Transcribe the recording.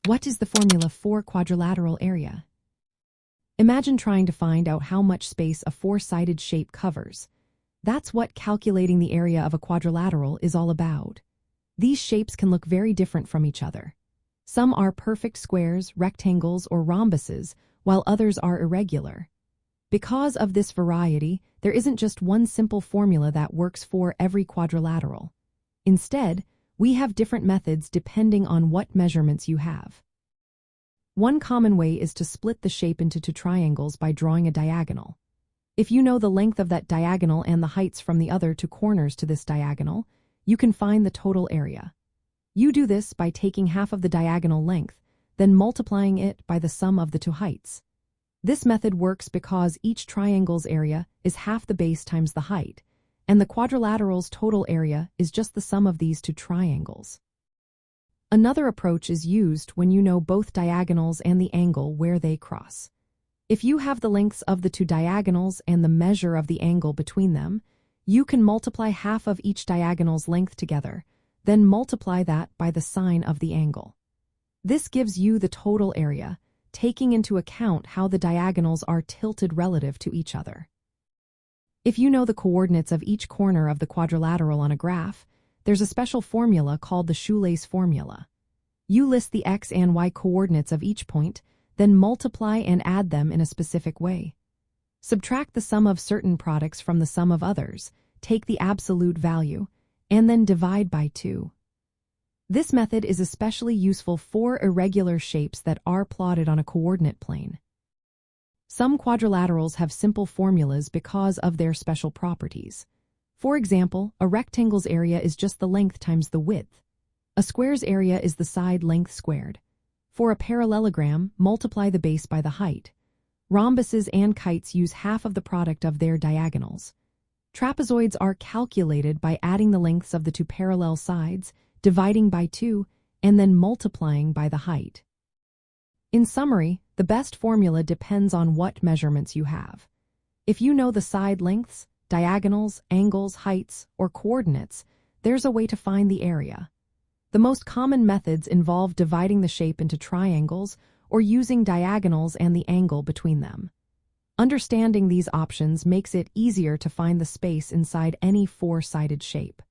What is the formula for quadrilateral area? Imagine trying to find out how much space a four-sided shape covers. That's what calculating the area of a quadrilateral is all about. These shapes can look very different from each other. Some are perfect squares, rectangles, or rhombuses, while others are irregular. Because of this variety, there isn't just one simple formula that works for every quadrilateral. Instead, we have different methods depending on what measurements you have. One common way is to split the shape into two triangles by drawing a diagonal. If you know the length of that diagonal and the heights from the other two corners to this diagonal, you can find the total area. You do this by taking half of the diagonal length, then multiplying it by the sum of the two heights. This method works because each triangle's area is half the base times the height, and the quadrilateral's total area is just the sum of these two triangles. Another approach is used when you know both diagonals and the angle where they cross. If you have the lengths of the two diagonals and the measure of the angle between them, you can multiply half of each diagonal's length together, then multiply that by the sine of the angle. This gives you the total area, taking into account how the diagonals are tilted relative to each other. If you know the coordinates of each corner of the quadrilateral on a graph, there's a special formula called the shoelace formula. You list the x and y coordinates of each point, then multiply and add them in a specific way. Subtract the sum of certain products from the sum of others, take the absolute value, and then divide by 2. This method is especially useful for irregular shapes that are plotted on a coordinate plane. Some quadrilaterals have simple formulas because of their special properties. For example, a rectangle's area is just the length times the width. A square's area is the side length squared. For a parallelogram, multiply the base by the height. Rhombuses and kites use half of the product of their diagonals. Trapezoids are calculated by adding the lengths of the two parallel sides, dividing by 2, and then multiplying by the height. In summary, the best formula depends on what measurements you have. If you know the side lengths, diagonals, angles, heights, or coordinates, there's a way to find the area. The most common methods involve dividing the shape into triangles or using diagonals and the angle between them. Understanding these options makes it easier to find the space inside any four-sided shape.